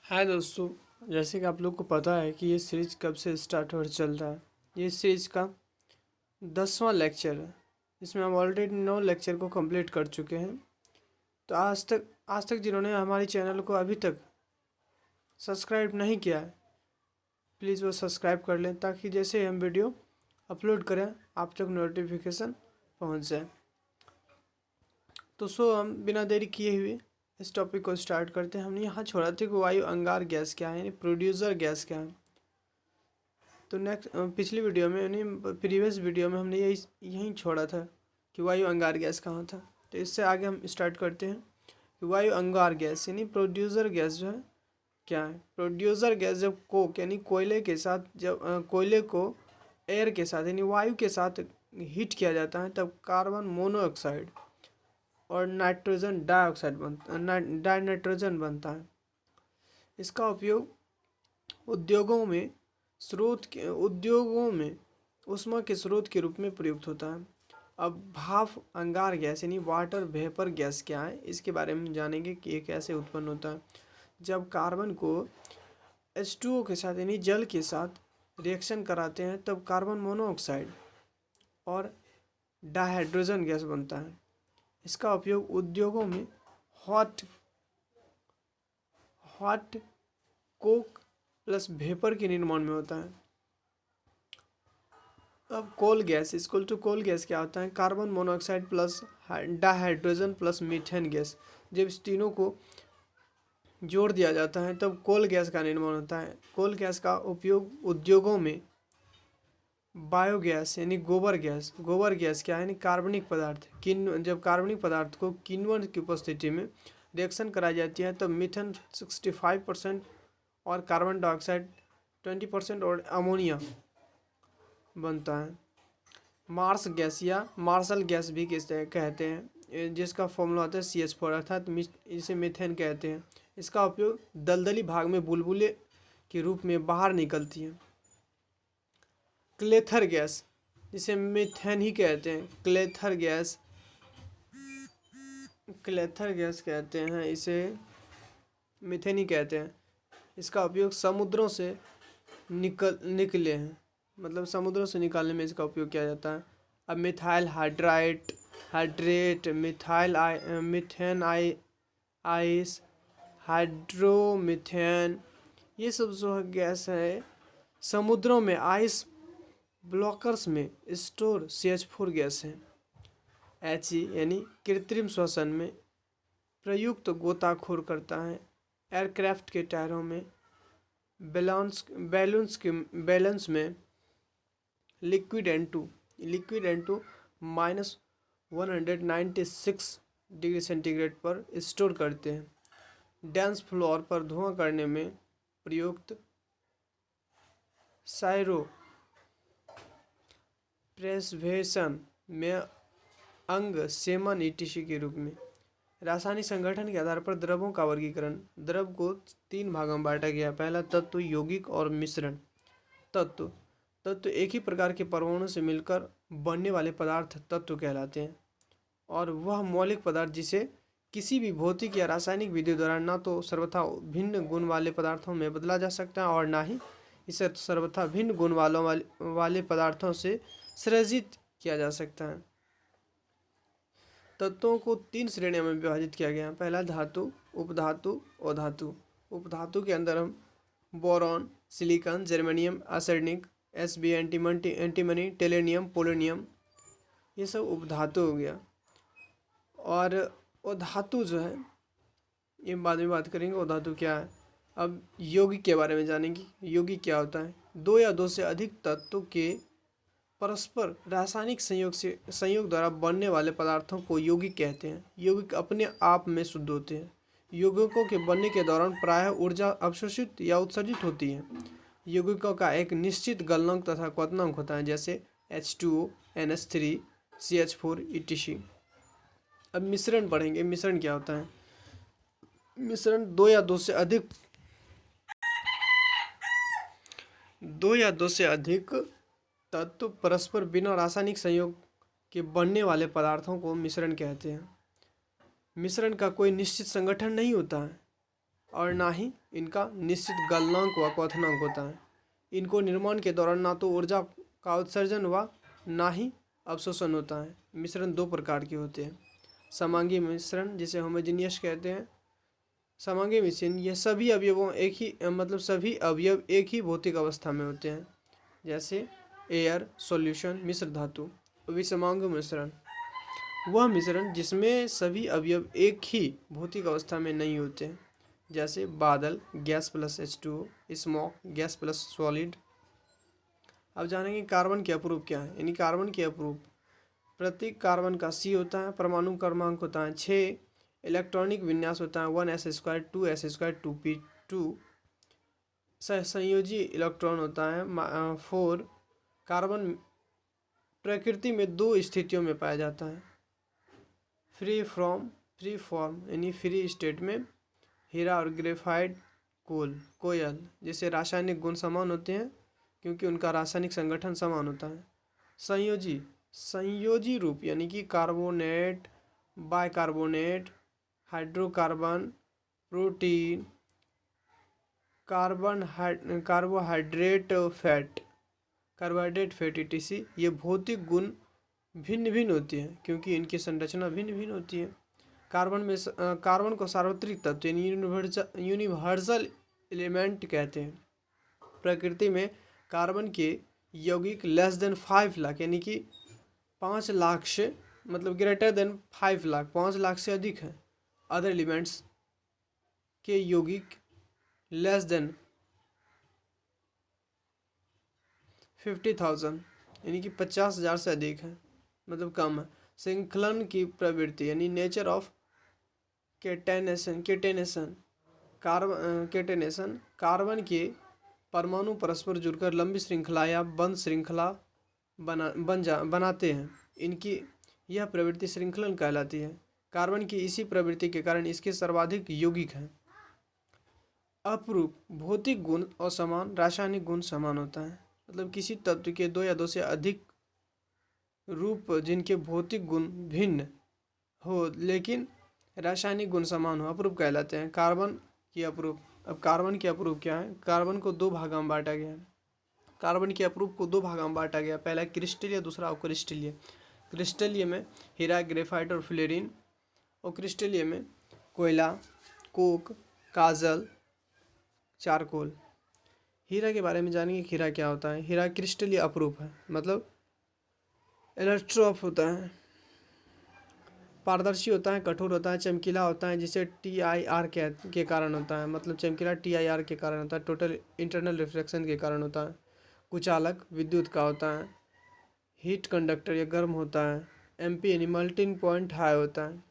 हाय दोस्तों। जैसे कि आप लोग को पता है कि ये सीरीज कब से स्टार्ट और चल रहा है। ये सीरीज का 10वां लेक्चर है। इसमें हम ऑलरेडी 9 लेक्चर को कंप्लीट कर चुके हैं। तो आज तक जिन्होंने हमारे चैनल को अभी तक सब्सक्राइब नहीं किया है, प्लीज़ वो सब्सक्राइब कर लें ताकि जैसे हम वीडियो अपलोड करें आप तक नोटिफिकेशन पहुंच जाए। तो हम बिना देरी किए हुए इस टॉपिक को स्टार्ट करते हैं। हमने यहाँ छोड़ा था कि वायु अंगार गैस क्या है, यानी प्रोड्यूसर गैस क्या है। तो नेक्स्ट पिछली वीडियो में यानी प्रीवियस वीडियो में हमने यहीं छोड़ा था कि वायु अंगार गैस कहाँ था। तो इससे आगे हम स्टार्ट करते हैं कि वायु अंगार गैस यानी प्रोड्यूसर गैस जो है क्या है। प्रोड्यूसर गैस जब कोक यानी कोयले के साथ जब कोयले को एयर के साथ यानी वायु के साथ हीट किया जाता है तब कार्बन मोनोऑक्साइड और नाइट्रोजन डाइऑक्साइड डाई नाइट्रोजन बनता है। इसका उपयोग उद्योगों में ऊष्मा के स्रोत के रूप में प्रयुक्त होता है। अब भाप अंगार गैस यानी वाटर वेपर गैस क्या है, इसके बारे में जानेंगे कि ये कैसे उत्पन्न होता है। जब कार्बन को H2O के साथ यानी जल के साथ रिएक्शन कराते हैं तब कार्बन मोनोऑक्साइड और डाइहाइड्रोजन गैस बनता है। इसका उपयोग उद्योगों में हॉट कोक प्लस वेपर के निर्माण में होता है। अब कोल गैस क्या होता है। Carbon monoxide plus dihydrogen plus methane gas, जब इस तीनों को जोड़ दिया जाता है तब कोल गैस का निर्माण होता है। कोल गैस का उपयोग उद्योगों में बायोगैस यानी गोबर गैस क्या है, यानी कार्बनिक पदार्थ जब कार्बनिक पदार्थ को किण्वन की उपस्थिति में रिएक्शन कराई जाती है तब मीथेन 65% और कार्बन डाइऑक्साइड 20% और अमोनिया बनता है। मार्स गैस या मार्शल गैस भी कहते हैं, जिसका फॉर्मूला होता है CH4 अर्थात इसे मीथेन कहते हैं। इसका उपयोग दलदली भाग में बुलबुले के रूप में बाहर निकलती है। क्लेथर गैस जिसे मीथेन ही कहते हैं, क्लेथर गैस कहते हैं, इसे मीथेन ही कहते हैं। इसका उपयोग समुद्रों से निकले हैं, मतलब समुद्रों से निकालने में इसका उपयोग किया जाता है। अब मिथाइल हाइड्रेट मीथेन आइस हाइड्रोमीथेन, ये सब जो है गैस है समुद्रों में आइस ब्लॉकर्स में स्टोर CH4 गैस है। HE यानी कृत्रिम श्वसन में प्रयुक्त गोताखोर करता है। एयरक्राफ्ट के टायरों में बैलेंस में लिक्विड N2 -196 डिग्री सेंटीग्रेड पर स्टोर करते हैं। डांस फ्लोर पर धुआं करने में प्रयुक्त सायरो प्रेसवेशन में अंग सेमन ETC के रूप में। रासायनिक संगठन के आधार पर द्रवों का वर्गीकरण। द्रव को 3 भागों में बांटा गया। पहला तत्व, यौगिक और मिश्रण। तत्व एक ही प्रकार के परमाणु से मिलकर बनने वाले पदार्थ तत्व कहलाते हैं और वह मौलिक पदार्थ जिसे किसी भी भौतिक या रासायनिक विधि द्वारा न तो सर्वथा भिन्न गुण वाले पदार्थों में बदला जा सकता है और न ही इसे सर्वथा भिन्न गुण वाले पदार्थों से सृजित किया जा सकता है। तत्वों को 3 श्रेणियों में विभाजित किया गया। पहला धातु, उपधातु और धातु। उपधातु के अंदर हम boron, silicon, germanium, arsenic, Sb, antimony, tellurium, polonium, ये सब उपधातु हो गया। और उधातु जो है ये बाद में बात करेंगे उधातु क्या है। अब यौगिक के बारे में जानेंगे। यौगिक क्या होता है। 2 या 2 से अधिक तत्वों के परस्पर रासायनिक संयोग द्वारा बनने वाले पदार्थों को यौगिक कहते हैं। यौगिक अपने आप में शुद्ध होते हैं। यौगिकों के बनने के दौरान प्रायः ऊर्जा अवशोषित या उत्सर्जित होती है। यौगिकों का एक निश्चित गलनांक तथा क्वथनांक होता है, जैसे H2O, NH3, CH4 ETC। अब मिश्रण पढ़ेंगे। मिश्रण क्या होता है। मिश्रण 2 या 2 से अधिक तत्व परस्पर बिना रासायनिक संयोग के बनने वाले पदार्थों को मिश्रण कहते हैं। मिश्रण का कोई निश्चित संगठन नहीं होता है। और ना ही इनका निश्चित गलनांक व क्वथनांक होता है। इनको निर्माण के दौरान ना तो ऊर्जा का उत्सर्जन व ना ही अवशोषण होता है। मिश्रण दो प्रकार के होते हैं, समांगी मिश्रण जिसे होमोजेनियस कहते हैं। समांगी मिश्रण ये सभी अवयवों एक ही मतलब सभी अवयव एक ही भौतिक अवस्था में होते हैं, जैसे एयर, सॉल्यूशन, मिश्र धातु। विषमांग मिश्रण वह मिश्रण जिसमें सभी अवयव एक ही भौतिक अवस्था में नहीं होते हैं, जैसे बादल, gas plus H2O, smoke, gas plus solid. अब जानेंगे कार्बन के अपरूप क्या है। यानी कार्बन के अपरूप, प्रत्येक कार्बन का C होता है, परमाणु क्रमांक होता है 6, इलेक्ट्रॉनिक विन्यास होता है 1s2 2s2 2p2, संयोजी इलेक्ट्रॉन होता है 4। कार्बन प्रकृति में दो स्थितियों में पाया जाता है, फ्री फॉर्म यानी फ्री स्टेट में हीरा और ग्रेफाइट कोयल, जैसे रासायनिक गुण समान होते हैं क्योंकि उनका रासायनिक संगठन समान होता है। संयोजी रूप यानी कि carbonate, bicarbonate, hydrocarbon, protein, carbohydrate fat etc। ये भौतिक गुण भिन्न भिन्न होती है क्योंकि इनकी संरचना भिन्न भिन्न होती है। कार्बन को सार्वत्रिक तत्व यानी यूनिवर्सल एलिमेंट कहते हैं। प्रकृति में कार्बन के यौगिक लेस देन 5 लाख यानी कि 5 लाख से मतलब ग्रेटर देन 5 लाख 5 लाख से अधिक है। अदर एलिमेंट्स के यौगिक लेस देन 50,000 यानी कि 50,000 से अधिक है, मतलब कम है। श्रृंखलन की प्रवृत्ति यानी नेचर ऑफ केटेनेशन कार्बन के परमाणु परस्पर जुड़कर लंबी श्रृंखला या बंद श्रृंखला बनाते हैं। इनकी यह प्रवृत्ति श्रृंखलन कहलाती है। कार्बन की इसी प्रवृत्ति के कारण इसके सर्वाधिक यौगिक हैं। अपरूप, भौतिक गुण और समान, रासायनिक गुण समान होता है। मतलब किसी तत्व के दो या दो से अधिक रूप जिनके भौतिक गुण भिन्न हो लेकिन रासायनिक गुण समान हो, अपरूप कहलाते हैं। कार्बन की अपरूप, अब कार्बन के अपरूप क्या है। कार्बन को दो भागों में बांटा गया है। कार्बन के अपरूप को दो भागों में बांटा गया, पहला क्रिस्टलीय, दूसरा अक्रिस्टलीय। क्रिस्टलीय में हीरा, ग्रेफाइट और फ्लोरीन, और क्रिस्टलीय में कोयला, कोक, काजल, चारकोल। हीरा के बारे में जानेंगे, हीरा क्या होता है। हीरा क्रिस्टलीय अपरूप है, मतलब इलेक्ट्रोप होता है, पारदर्शी होता है, कठोर होता है, चमकीला होता है, जिसे TIR के कारण होता है, मतलब चमकीला TIR के कारण होता है, टोटल इंटरनल रिफ्लेक्शन के कारण होता है। कुचालक विद्युत का होता है। हीट कंडक्टर या गर्म होता है। MP यानी मेल्टिंग पॉइंट हाई होता है।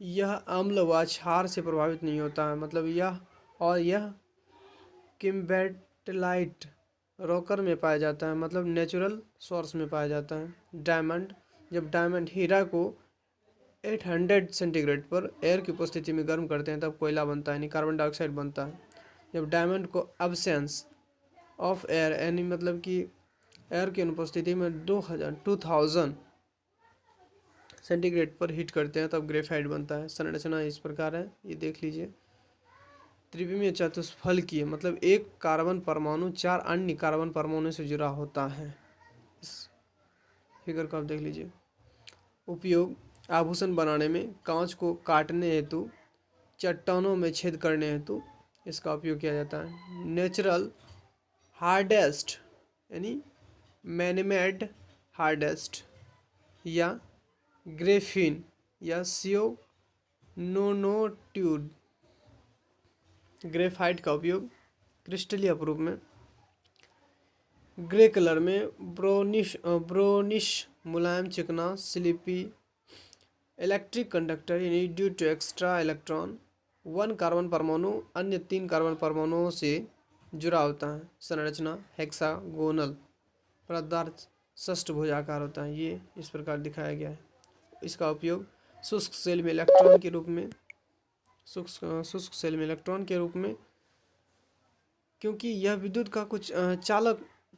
यह अम्ल व क्षार से प्रभावित नहीं होता है, मतलब यह किम्बेटलाइट रॉकर में पाया जाता है, मतलब नेचुरल सोर्स में पाया जाता है। डायमंड, जब डायमंड हीरा को 800 सेंटीग्रेड पर एयर की उपस्थिति में गर्म करते हैं तब कोयला बनता है, यानी कार्बन डाइऑक्साइड बनता है। जब डायमंड को अब्सेंस ऑफ एयर यानी मतलब कि एयर की अनुपस्थिति में 2000 सेंटीग्रेड पर हीट करते हैं तब ग्रेफाइट बनता है। संरचना इस प्रकार है, ये देख लीजिए। त्रिविमीय चतुष्फल की है, मतलब एक कार्बन परमाणु 4 अन्य कार्बन परमाणु से जुड़ा होता है। इस फिगर को आप देख लीजिए। उपयोग, आभूषण बनाने में, कांच को काटने हेतु, चट्टानों में छेद करने हेतु इसका उपयोग किया जाता है। नेचुरल हार्डेस्ट यानी मैनमेड हार्डेस्ट या ग्रेफिन या सियोनोट्यूड। ग्रेफाइट का उपयोग क्रिस्टलीय अपरूप में, ग्रे कलर में, ब्रोनिश मुलायम, चिकना, स्लिपी, इलेक्ट्रिक कंडक्टर यानी due to extra electron, 1 carbon परमाणु अन्य 3 कार्बन परमाणुओं से जुड़ा होता है। संरचना हेक्सागोनल, पदार्थ षष्ठभुजाकार होता है, ये इस प्रकार दिखाया गया है। इसका उपयोग शुष्क सेल में इलेक्ट्रॉन के रूप में, क्योंकि यह विद्युत का कुछ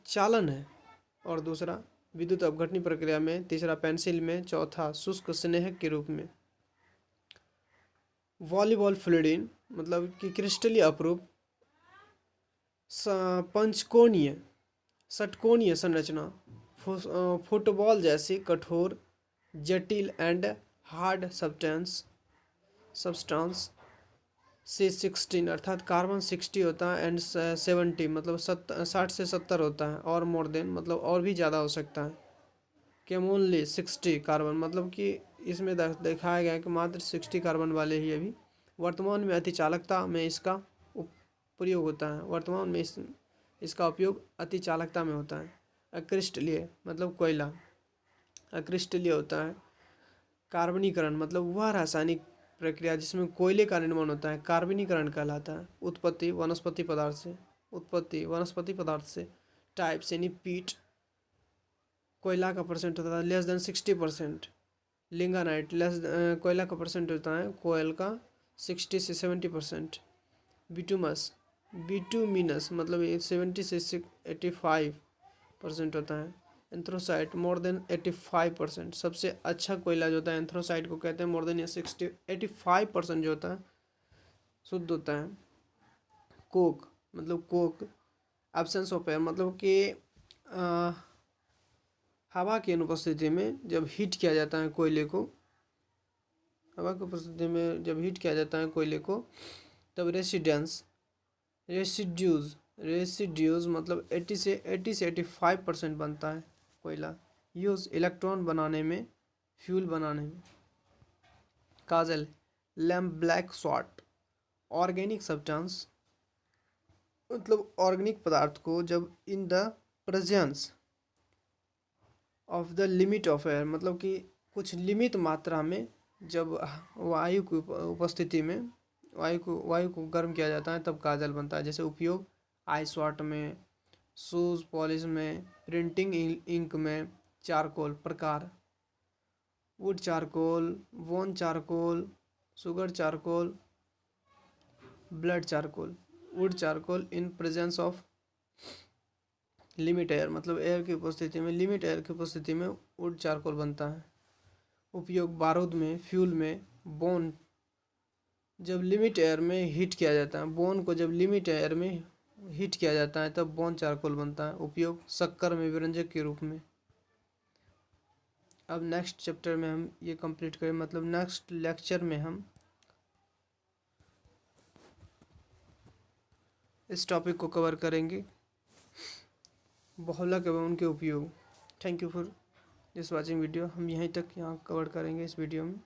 चालन है, और दूसरा विद्युत अपघटनी प्रक्रिया में, तीसरा पेंसिल में, चौथा शुष्क स्नेहक के रूप में। वॉलीबॉल फ्लूइड मतलब कि क्रिस्टलीय अपरूप पंचकोणीय षटकोणीय संरचना फुटबॉल जैसी कठोर जटिल एंड हार्ड सब्सटेंस से 16 अर्थात कार्बन 60 होता है एंड 70 मतलब 60 से 70 होता है और मोर देन मतलब और भी ज़्यादा हो सकता है। केमोनली 60 कार्बन मतलब कि इसमें दिखाया गया है कि मात्र 60 कार्बन वाले ही अभी वर्तमान में अतिचालकता में इसका प्रयोग होता है। वर्तमान में इसका उपयोग अतिचालकता में होता है। अक्रिस्टलीय मतलब कोयला अक्रिस्टलीय होता है। कार्बनीकरण मतलब वह रासायनिक प्रक्रिया जिसमें कोयले का निर्माण होता है कार्बनीकरण कहलाता है। उत्पत्ति वनस्पति पदार्थ से टाइप्स यानी पीट कोयला का परसेंट होता है लेस देन 60%। लिंगानाइट कोयला का परसेंट होता है कोयल का 60 से 70%। बिटूमिनस मतलब 70 से 85% होता है। एंथ्रोसाइट मोर देन 85%। सबसे अच्छा कोयला जो होता है एंथ्रोसाइट को कहते हैं। मोर देन 85% जो होता है शुद्ध होता है। कोक मतलब कोक एब्सेंस ऑफ एयर मतलब कि हवा की अनुपस्थिति में जब हीट किया जाता है कोयले को हवा की उपस्थिति में जब हीट किया जाता है कोयले को तब रेसिड्यूज मतलब 80 से 85% बनता है कोयला। यूज इलेक्ट्रॉन बनाने में फ्यूल बनाने में। काजल lamp black salt organic substance मतलब ऑर्गेनिक पदार्थ को जब in the presence of the limit of air मतलब कि कुछ लिमिट मात्रा में जब वायु की उपस्थिति में वायु को गर्म किया जाता है तब काजल बनता है। जैसे उपयोग आइस वाट में शूज पॉलिश में प्रिंटिंग इंक में। चारकोल प्रकार would charcoal bone charcoal sugar charcoal blood charcoal. Would charcoal in presence of limit air मतलब एयर की उपस्थिति में लिमिट एयर की उपस्थिति में वुड चारकोल बनता है। उपयोग बारूद में फ्यूल में। बोन जब लिमिट एयर में हीट किया जाता है बोन को जब लिमिट एयर में हीट किया जाता है तब बोन चारकोल बनता है। उपयोग शक्कर में व्यंजक के रूप में। अब नेक्स्ट चैप्टर में हम ये कंप्लीट करें मतलब नेक्स्ट लेक्चर में हम इस टॉपिक को कवर करेंगे बहुलक एवं उनके उपयोग। Thank you for this watching video. हम यहीं तक यहाँ कवर करेंगे इस वीडियो में।